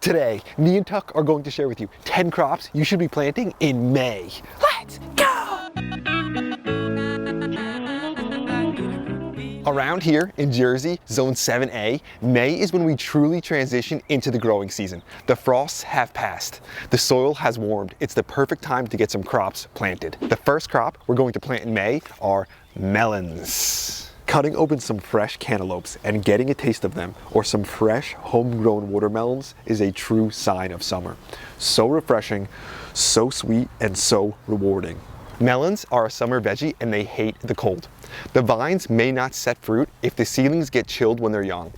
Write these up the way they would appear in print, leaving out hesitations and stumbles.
Today, me and Tuck are going to share with you 10 crops you should be planting in May. Let's go! Around here in Jersey, Zone 7A, May is when we truly transition into the growing season. The frosts have passed. The soil has warmed. It's the perfect time to get some crops planted. The first crop we're going to plant in May are melons. Cutting open some fresh cantaloupes and getting a taste of them, or some fresh homegrown watermelons, is a true sign of summer. So refreshing, so sweet, and so rewarding. Melons are a summer veggie and they hate the cold. The vines may not set fruit if the seedlings get chilled when they're young.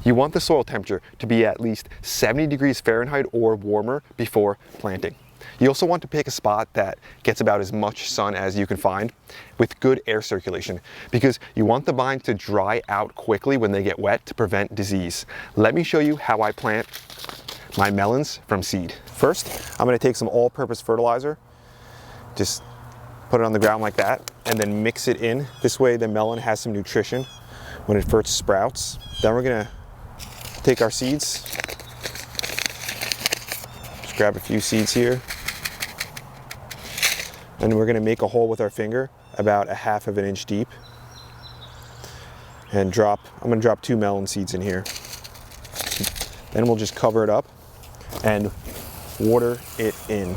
You want the soil temperature to be at least 70 degrees Fahrenheit or warmer before planting. You also want to pick a spot that gets about as much sun as you can find with good air circulation, because you want the vines to dry out quickly when they get wet to prevent disease. Let me show you how I plant my melons from seed. First, I'm going to take some all-purpose fertilizer, just put it on the ground like that, and then mix it in. This way the melon has some nutrition when it first sprouts. Then we're going to take our seeds, just grab a few seeds here, and we're going to make a hole with our finger about 1/2 inch deep, and I'm going to drop 2 melon seeds in here. Then we'll just cover it up and water it in.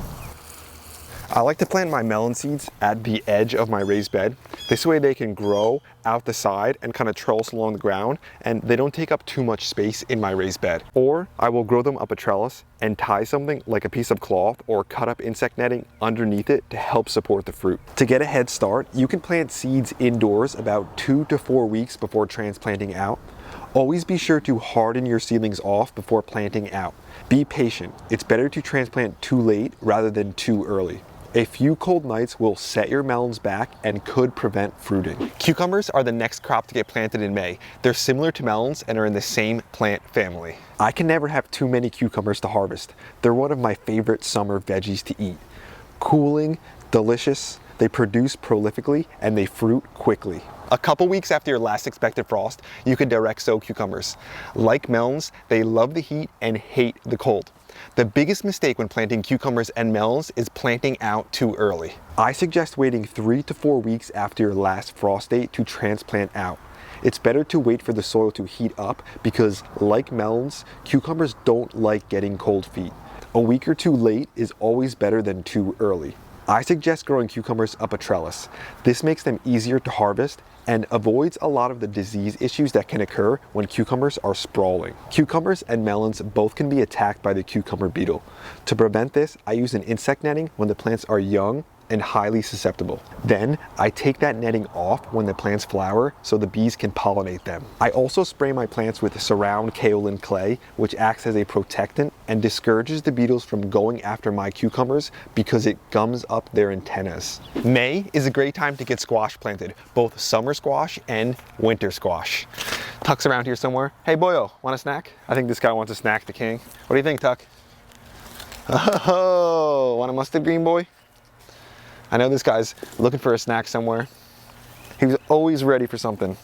I like to plant my melon seeds at the edge of my raised bed. This way they can grow out the side and kind of trellis along the ground, and they don't take up too much space in my raised bed. Or I will grow them up a trellis and tie something like a piece of cloth or cut up insect netting underneath it to help support the fruit. To get a head start, you can plant seeds indoors about 2 to 4 weeks before transplanting out. Always be sure to harden your seedlings off before planting out. Be patient. It's better to transplant too late rather than too early. A few cold nights will set your melons back and could prevent fruiting. Cucumbers are the next crop to get planted in May. They're similar to melons and are in the same plant family. I can never have too many cucumbers to harvest. They're one of my favorite summer veggies to eat. Cooling, delicious, they produce prolifically, and they fruit quickly. A couple weeks after your last expected frost, you can direct sow cucumbers. Like melons, they love the heat and hate the cold. The biggest mistake when planting cucumbers and melons is planting out too early. I suggest waiting 3 to 4 weeks after your last frost date to transplant out. It's better to wait for the soil to heat up because, like melons, cucumbers don't like getting cold feet. A week or two late is always better than too early. I suggest growing cucumbers up a trellis. This makes them easier to harvest and avoids a lot of the disease issues that can occur when cucumbers are sprawling. Cucumbers and melons both can be attacked by the cucumber beetle. To prevent this, I use an insect netting when the plants are young and highly susceptible. Then I take that netting off when the plants flower so the bees can pollinate them. I also spray my plants with surround kaolin clay, which acts as a protectant and discourages the beetles from going after my cucumbers because it gums up their antennas. May is a great time to get squash planted, both summer squash and winter squash. Tuck's around here somewhere. Hey boyo, want a snack? I think this guy wants a snack, the king. What do you think, Tuck? Oh, want a mustard green, boy? I know this guy's looking for a snack somewhere. He's always ready for something.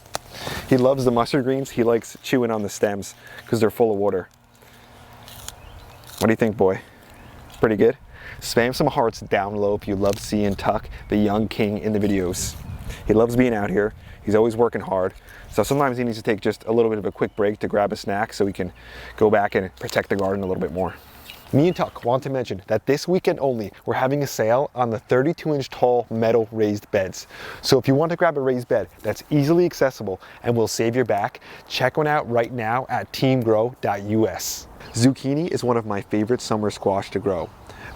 He loves the mustard greens. He likes chewing on the stems because they're full of water. What do you think, boy? Pretty good? Spam some hearts down low if you love seeing Tuck, the young king, in the videos. He loves being out here. He's always working hard. So sometimes he needs to take just a little bit of a quick break to grab a snack so he can go back and protect the garden a little bit more. Me and Tuck want to mention that this weekend only, we're having a sale on the 32-inch tall metal raised beds. So if you want to grab a raised bed that's easily accessible and will save your back, check one out right now at teamgrow.us. Zucchini is one of my favorite summer squash to grow,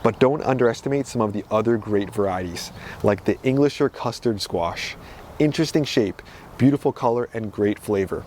but don't underestimate some of the other great varieties, like the Englisher custard squash. Interesting shape, beautiful color, and great flavor.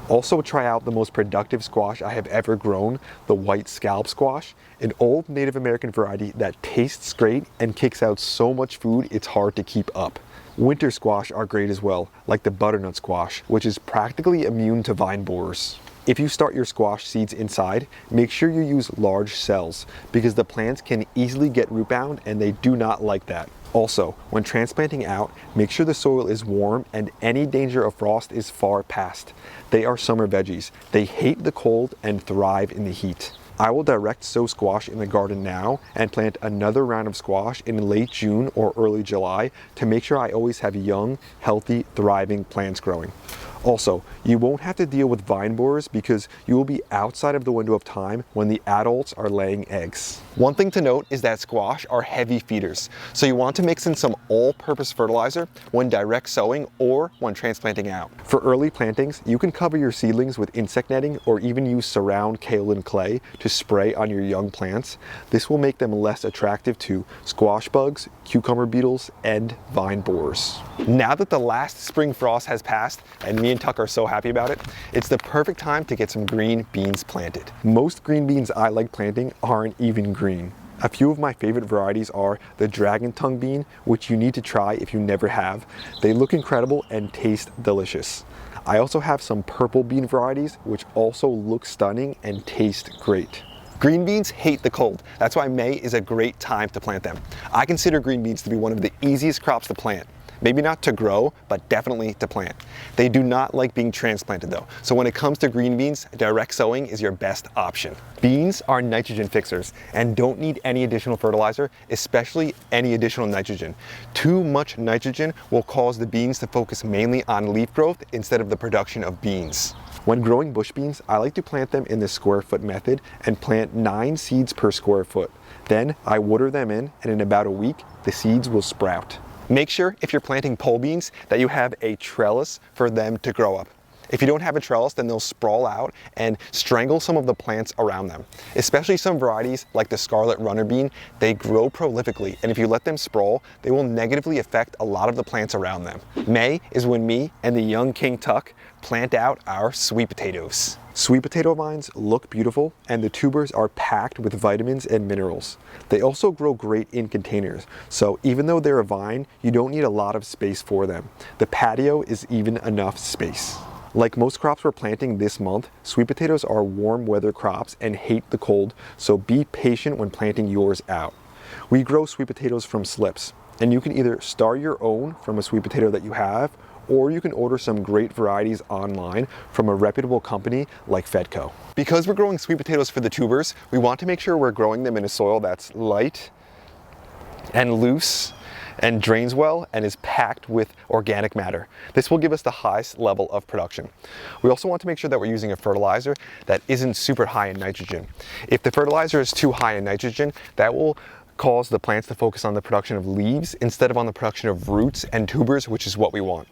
Also try out the most productive squash I have ever grown, the white scallop squash, an old Native American variety that tastes great and kicks out so much food it's hard to keep up. Winter squash are great as well, like the butternut squash, which is practically immune to vine borers. If you start your squash seeds inside, make sure you use large cells because the plants can easily get root bound and they do not like that. Also, when transplanting out, make sure the soil is warm and any danger of frost is far past. They are summer veggies. They hate the cold and thrive in the heat. I will direct sow squash in the garden now and plant another round of squash in late June or early July to make sure I always have young, healthy, thriving plants growing. Also, you won't have to deal with vine borers because you will be outside of the window of time when the adults are laying eggs. One thing to note is that squash are heavy feeders, so you want to mix in some all-purpose fertilizer when direct sowing or when transplanting out. For early plantings, you can cover your seedlings with insect netting or even use surround kaolin clay to spray on your young plants. This will make them less attractive to squash bugs, cucumber beetles, and vine borers. Now that the last spring frost has passed, and me and Tuck are so happy about it, it's the perfect time to get some green beans planted. Most green beans I like planting aren't even green. A few of my favorite varieties are the dragon tongue bean, which you need to try if you never have. They look incredible and taste delicious. I also have some purple bean varieties, which also look stunning and taste great. Green beans hate the cold. That's why May is a great time to plant them. I consider green beans to be one of the easiest crops to plant. Maybe not to grow, but definitely to plant. They do not like being transplanted though, so when it comes to green beans, direct sowing is your best option. Beans are nitrogen fixers and don't need any additional fertilizer, especially any additional nitrogen. Too much nitrogen will cause the beans to focus mainly on leaf growth instead of the production of beans. When growing bush beans, I like to plant them in the square foot method and plant 9 seeds per square foot. Then I water them in, and in about a week, the seeds will sprout. Make sure if you're planting pole beans that you have a trellis for them to grow up. If you don't have a trellis, then they'll sprawl out and strangle some of the plants around them. Especially some varieties like the scarlet runner bean, they grow prolifically, and if you let them sprawl, they will negatively affect a lot of the plants around them. May is when me and the young King Tuck plant out our sweet potatoes. Sweet potato vines look beautiful, and the tubers are packed with vitamins and minerals. They also grow great in containers, so even though they're a vine, you don't need a lot of space for them. The patio is even enough space. Like most crops we're planting this month, sweet potatoes are warm weather crops and hate the cold, so be patient when planting yours out. We grow sweet potatoes from slips, and you can either start your own from a sweet potato that you have, or you can order some great varieties online from a reputable company like Fedco. Because we're growing sweet potatoes for the tubers, we want to make sure we're growing them in a soil that's light and loose and drains well and is packed with organic matter. This will give us the highest level of production. We also want to make sure that we're using a fertilizer that isn't super high in nitrogen. If the fertilizer is too high in nitrogen, that will cause the plants to focus on the production of leaves instead of on the production of roots and tubers, which is what we want.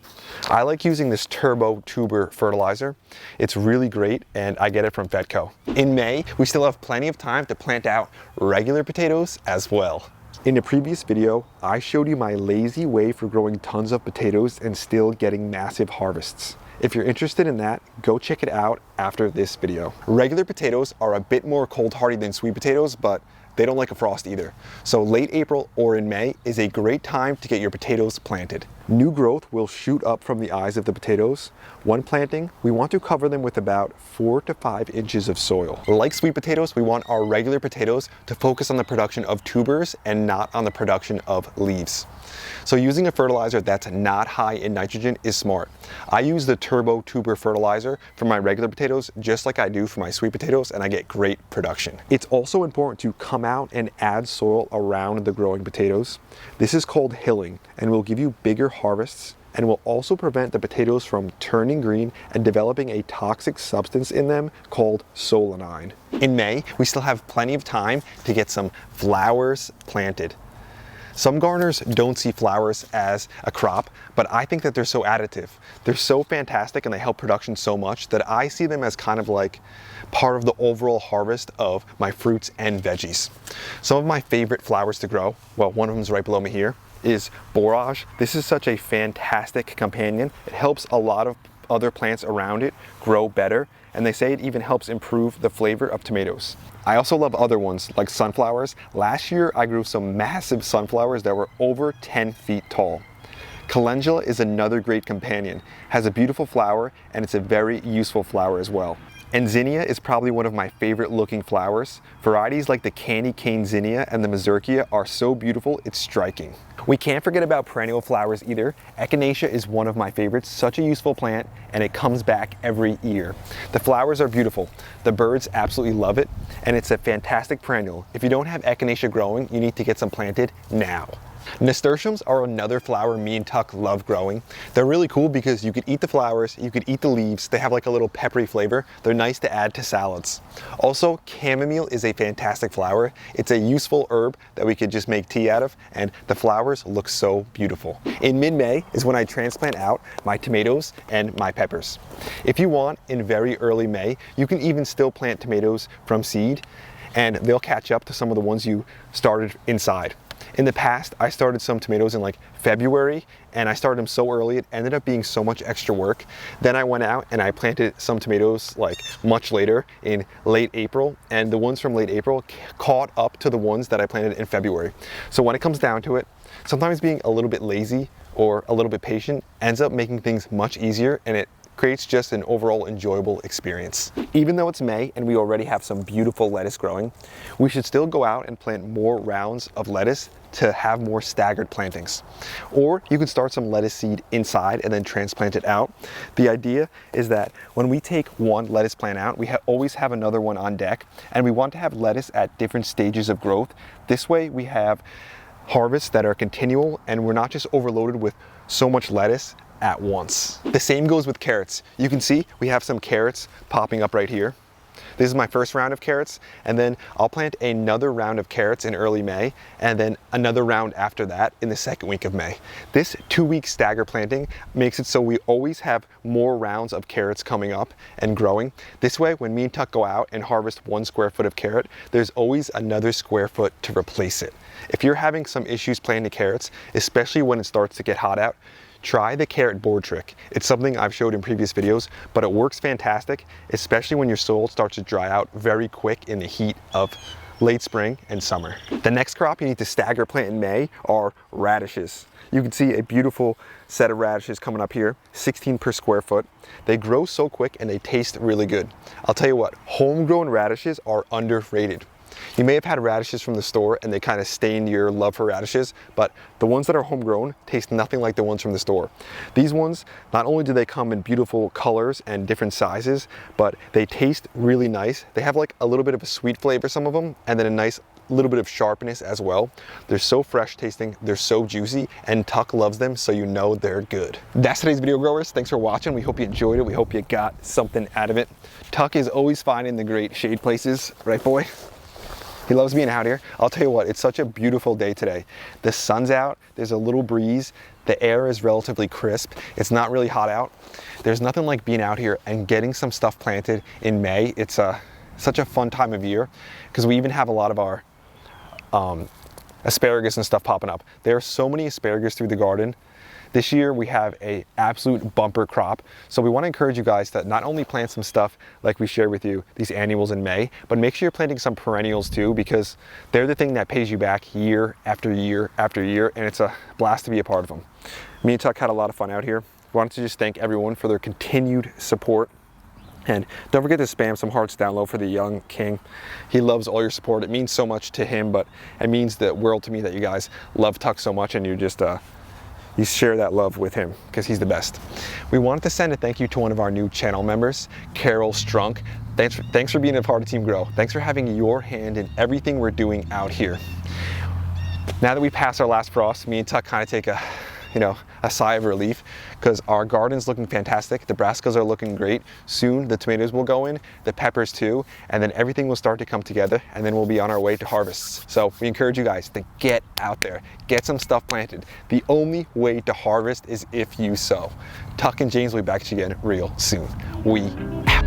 I like using this turbo tuber fertilizer. It's really great, and I get it from Fedco. In May, we still have plenty of time to plant out regular potatoes as well. In a previous video, I showed you my lazy way for growing tons of potatoes and still getting massive harvests. If you're interested in that, go check it out after this video. Regular potatoes are a bit more cold hardy than sweet potatoes, but they don't like a frost either. So late April or in May is a great time to get your potatoes planted. New growth will shoot up from the eyes of the potatoes. When planting, we want to cover them with about 4 to 5 inches of soil. Like sweet potatoes, we want our regular potatoes to focus on the production of tubers and not on the production of leaves. So using a fertilizer that's not high in nitrogen is smart. I use the turbo tuber fertilizer for my regular potatoes just like I do for my sweet potatoes, and I get great production. It's also important to come out and add soil around the growing potatoes. This is called hilling and will give you bigger harvests and will also prevent the potatoes from turning green and developing a toxic substance in them called solanine. In May, we still have plenty of time to get some flowers planted. Some gardeners don't see flowers as a crop, but I think that they're so additive. They're so fantastic and they help production so much that I see them as kind of like part of the overall harvest of my fruits and veggies. Some of my favorite flowers to grow, well, one of them is right below me here, is borage. This is such a fantastic companion. It helps a lot of other plants around it grow better, and they say it even helps improve the flavor of tomatoes. I also love other ones like sunflowers. Last year I grew some massive sunflowers that were over 10 feet tall. Calendula is another great companion, has a beautiful flower, and it's a very useful flower as well. And zinnia is probably one of my favorite looking flowers. Varieties like the candy cane zinnia and the mazurkia are so beautiful, it's striking. We can't forget about perennial flowers either. Echinacea is one of my favorites, such a useful plant, and it comes back every year. The flowers are beautiful. The birds absolutely love it, and it's a fantastic perennial. If you don't have echinacea growing, you need to get some planted now. Nasturtiums are another flower me and Tuck love growing. They're really cool because you could eat the flowers, you could eat the leaves. They have like a little peppery flavor. They're nice to add to salads. Also, chamomile is a fantastic flower. It's a useful herb that we could just make tea out of, and the flowers look so beautiful. In mid-May is when I transplant out my tomatoes and my peppers. If you want, in very early May, you can even still plant tomatoes from seed, and they'll catch up to some of the ones you started inside. In the past, I started some tomatoes in like February, and I started them so early, it ended up being so much extra work. Then I went out and I planted some tomatoes like much later in late April, and the ones from late April caught up to the ones that I planted in February. So when it comes down to it, sometimes being a little bit lazy or a little bit patient ends up making things much easier, and it creates just an overall enjoyable experience. Even though it's May and we already have some beautiful lettuce growing, we should still go out and plant more rounds of lettuce to have more staggered plantings. Or you could start some lettuce seed inside and then transplant it out. The idea is that when we take one lettuce plant out, we always have another one on deck, and we want to have lettuce at different stages of growth. This way we have harvests that are continual, and we're not just overloaded with so much lettuce at once. The same goes with carrots. You can see we have some carrots popping up right here. This is my first round of carrots, and then I'll plant another round of carrots in early May, and then another round after that in the second week of May. This 2-week stagger planting makes it so we always have more rounds of carrots coming up and growing. This way, when me and Tuck go out and harvest 1 square foot of carrot, there's always another square foot to replace it. If you're having some issues planting carrots, especially when it starts to get hot out, try the carrot board trick. It's something I've showed in previous videos, but it works fantastic, especially when your soil starts to dry out very quick in the heat of late spring and summer. The next crop you need to stagger plant in May are radishes. You can see a beautiful set of radishes coming up here, 16 per square foot. They grow so quick and they taste really good. I'll tell you what, homegrown radishes are underrated. You may have had radishes from the store and they kind of stain your love for radishes, but the ones that are homegrown taste nothing like the ones from the store. These ones, not only do they come in beautiful colors and different sizes, but they taste really nice. They have like a little bit of a sweet flavor, some of them, and then a nice little bit of sharpness as well. They're so fresh tasting, they're so juicy, and Tuck loves them, so you know they're good. That's today's video, growers. Thanks for watching. We hope you enjoyed it. We hope you got something out of it. Tuck is always finding the great shade places, right boy? He loves being out here. I'll tell you what, it's such a beautiful day today. The sun's out, there's a little breeze, the air is relatively crisp, it's not really hot out. There's nothing like being out here and getting some stuff planted in May. It's such a fun time of year because we even have a lot of our asparagus and stuff popping up. There are so many asparagus through the garden. This year we have an absolute bumper crop, so we want to encourage you guys to not only plant some stuff like we shared with you, these annuals in May, but make sure you're planting some perennials too, because they're the thing that pays you back year after year after year, and it's a blast to be a part of them. Me and Tuck had a lot of fun out here. We wanted to just thank everyone for their continued support. And don't forget to spam some hearts down low for the young king. He loves all your support. It means so much to him, but it means the world to me that you guys love Tuck so much, and you just you share that love with him because he's the best. We wanted to send a thank you to one of our new channel members, Carol Strunk. Thanks for being a part of Team Grow. Thanks for having your hand in everything we're doing out here. Now that we passed our last frost, me and Tuck kind of take a sigh of relief because our garden's looking fantastic. The brassicas are looking great. Soon the tomatoes will go in, the peppers too, and then everything will start to come together, and then we'll be on our way to harvests. So we encourage you guys to get out there, get some stuff planted. The only way to harvest is if you sow. Tuck and James will be back to you again real soon. We out.